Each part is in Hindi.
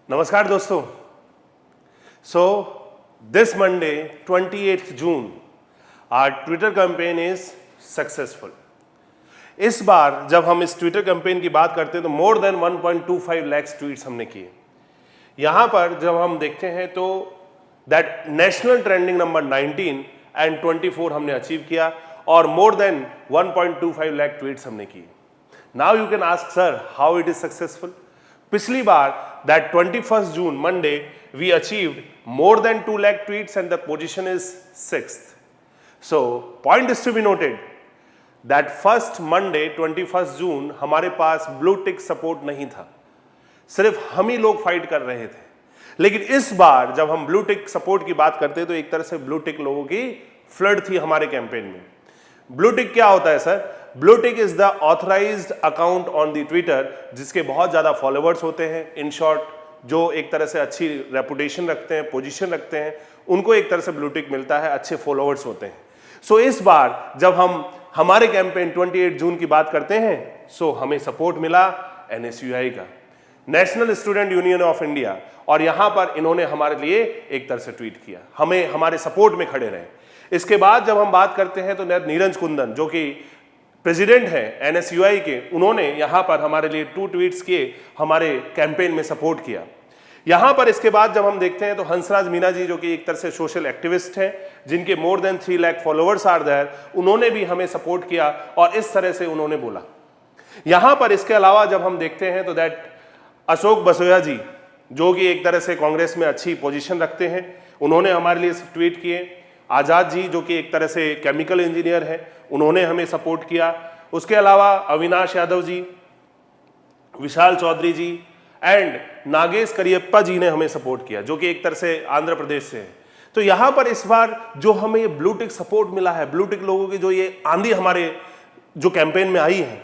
नमस्कार दोस्तों। So this Monday 28th June our Twitter campaign is successful. इस बार जब हम इस ट्विटर कैंपेन की बात करते हैं तो मोर देन 1.25 लाख ट्वीट्स हमने किए। यहाँ पर जब हम देखते हैं तो that national trending number 19 and 24 हमने अचीव किया और मोर देन 1.25 लाख ट्वीट्स हमने किए। Now you can ask sir how it is successful. पिछली बार that 21st June Monday we achieved more than 2 lakh tweets and the position is 6th. So point is to be noted that first Monday 21st June हमारे पास ब्लू टिक सपोर्ट नहीं था, सिर्फ हम ही लोग फाइट कर रहे थे। लेकिन इस बार जब हम ब्लू टिक सपोर्ट की बात करते हैं तो एक तरह से ब्लू टिक लोगों की फ्लड थी हमारे कैंपेन में। ब्लू टिक क्या होता है sir? Blue tick is the authorised account on the Twitter जिसके बहुत ज्यादा फॉलोवर्स होते हैं। इन शॉर्ट जो एक तरह से अच्छी रेपुटेशन रखते हैं, पोजीशन रखते हैं, उनको एक तरह से ब्लू टिक मिलता है, अच्छे फॉलोवर्स होते हैं। सो इस बार जब हम हमारे कैंपेन 28 जून की बात करते हैं सो हमें सपोर्ट मिला NSUI का, national student union of India, और यहां पर इन्होंने हमारे लिए एक तरह से ट्वीट किया, हमें हमारे सपोर्ट में खड़े रहे। इसके बाद जब हम बात करते हैं तो नीरज कुंदन जो कि प्रेसिडेंट है NSUI के, उन्होंने यहां पर हमारे लिए 2 ट्वीट्स किए, हमारे कैंपेन में सपोर्ट किया। यहां पर इसके बाद जब हम देखते हैं तो हंसराज मीना जी जो कि एक तरह से सोशल एक्टिविस्ट हैं, जिनके more than 3 lakh followers are there, उन्होंने भी हमें सपोर्ट किया और इस तरह से उन्होंने बोला। यहां पर इसके अलावा जब हम देखते हैं तो दैट अशोक बसोया जी जो कि एक तरह से कांग्रेस में अच्छी पोजीशन रखते हैं, उन्होंने हमारे लिए ट्वीट किए। आज़ाद जी जो कि एक तरह से केमिकल इंजीनियर है, उन्होंने हमें सपोर्ट किया। उसके अलावा अविनाश यादव जी, विशाल चौधरी जी एंड नागेश करियप्पा जी ने हमें सपोर्ट किया जो कि एक तरह से आंध्र प्रदेश से है। तो यहां पर इस बार जो हमें ये ब्लू टिक सपोर्ट मिला है, ब्लू टिक लोगों की जो ये आंधी हमारे जो कैंपेन में आई है,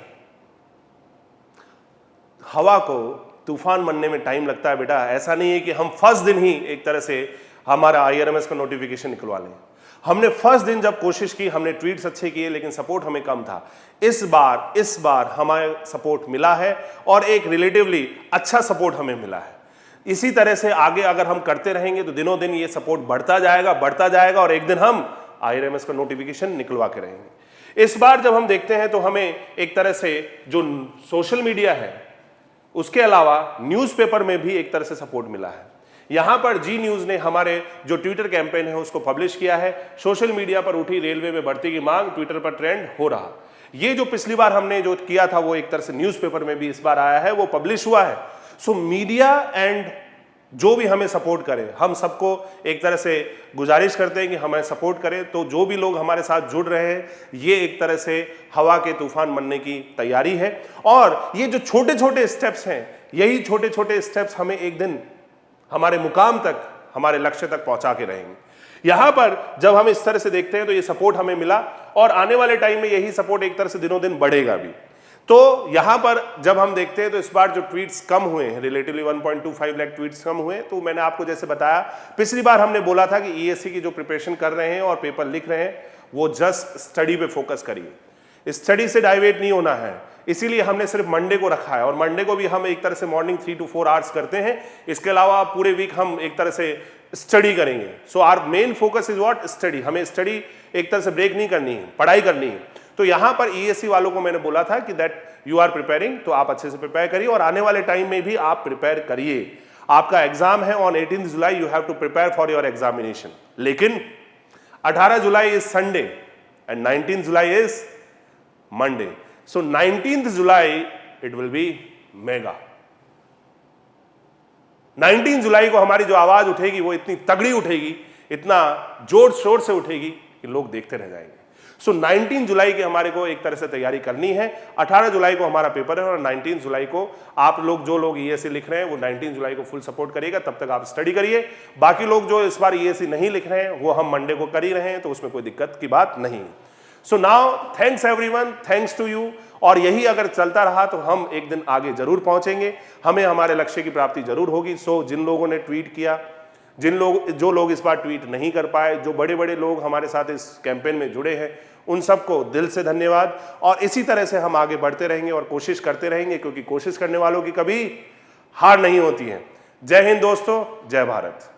हवा को तूफान बनने में टाइम लगता है बेटा। ऐसा नहीं है कि हम फर्स्ट दिन ही एक तरह से हमारा IRMS का नोटिफिकेशन निकलवा लें। हमने फर्स्ट दिन जब कोशिश की, हमने ट्वीट्स अच्छे किए लेकिन सपोर्ट हमें कम था। इस बार हमें सपोर्ट मिला है और एक रिलेटिवली अच्छा सपोर्ट हमें मिला है। इसी तरह से आगे अगर हम करते रहेंगे तो दिनों दिन ये सपोर्ट बढ़ता जाएगा और एक दिन हम IRMS का नोटिफिकेशन निकलवा के रहेंगे। इस बार जब हम देखते हैं तो हमें एक तरह से जो सोशल मीडिया है उसके अलावा न्यूज़पेपर में भी एक तरह से सपोर्ट मिला है। यहां पर जी न्यूज ने हमारे जो ट्विटर कैंपेन है उसको पब्लिश किया है। सोशल मीडिया पर उठी रेलवे में भर्ती की मांग, ट्विटर पर ट्रेंड हो रहा। ये जो पिछली बार हमने जो किया था वो एक तरह से न्यूज़पेपर में भी इस बार आया है, वो पब्लिश हुआ है। सो मीडिया एंड जो भी हमें सपोर्ट करे, हम सबको एक तरह से गुजारिश करते हैं कि हमें सपोर्ट करें। तो जो भी लोग हमारे साथ जुड़ रहे हैं, ये एक तरह से हवा के तूफान बनने की तैयारी है और ये जो छोटे छोटे स्टेप्स हैं, यही छोटे छोटे स्टेप्स हमें एक दिन हमारे मुकाम तक, हमारे लक्ष्य तक पहुंचा के रहेंगे। यहां पर जब हम इस तरह से देखते हैं तो ये सपोर्ट हमें मिला और आने वाले टाइम में यही सपोर्ट एक तरह से दिनों दिन बढ़ेगा भी। तो यहां पर जब हम देखते हैं तो इस बार जो ट्वीट्स कम हुए हैं, रिलेटिवली 1.25 लाख ट्वीट्स कम हुए, तो मैंने आपको जैसे बताया, पिछली बार हमने बोला था कि ESC की जो प्रिपरेशन कर रहे हैं और पेपर लिख रहे हैं वो जस्ट स्टडी पे फोकस करिए, स्टडी से डाइवर्ट नहीं होना है। इसीलिए हमने सिर्फ मंडे को रखा है और मंडे को भी हम एक तरह से मॉर्निंग 3 to 4 आवर्स करते हैं। इसके अलावा पूरे वीक हम एक तरह से स्टडी करेंगे। So our main focus is what? Study. हमें स्टडी एक तरह से ब्रेक नहीं करनी है, पढ़ाई करनी है। तो यहां पर ESC वालों को मैंने बोला था कि दैट यू आर प्रिपेयरिंग, तो आप अच्छे से प्रिपेयर करिए और आने वाले टाइम में भी आप प्रिपेयर करिए। आपका एग्जाम है on 18 July, you have to prepare for your examination. लेकिन 18 July is Sunday and 19 July is Monday. So 19th July it will be mega। 19 जुलाई को हमारी जो आवाज उठेगी वो इतनी तगड़ी उठेगी, इतना जोर शोर से उठेगी कि लोग देखते रह जाएंगे। सो 19 जुलाई की हमारे को एक तरह से तैयारी करनी है। 18 जुलाई को हमारा पेपर है और 19 जुलाई को आप लोग जो लोग ESC लिख रहे हैं वो 19 जुलाई को फुल सपोर्ट करिएगा, तब तक आप स्टडी करिए। बाकी लोग जो इस बार ESC नहीं लिख रहे हैं वो हम मंडे को कर ही रहे हैं, तो उसमें कोई दिक्कत की बात नहीं। So now thanks everyone, thanks to you. और यही अगर चलता रहा तो हम एक दिन आगे जरूर पहुंचेंगे, हमें हमारे लक्ष्य की प्राप्ति जरूर होगी। सो जिन लोगों ने ट्वीट किया, जो लोग इस बार ट्वीट नहीं कर पाए, जो बड़े बड़े लोग हमारे साथ इस कैंपेन में जुड़े हैं, उन सबको दिल से धन्यवाद। और इसी तरह से हम आगे बढ़ते रहेंगे और कोशिश करते रहेंगे, क्योंकि कोशिश करने वालों की कभी हार नहीं होती है। जय हिंद दोस्तों, जय भारत।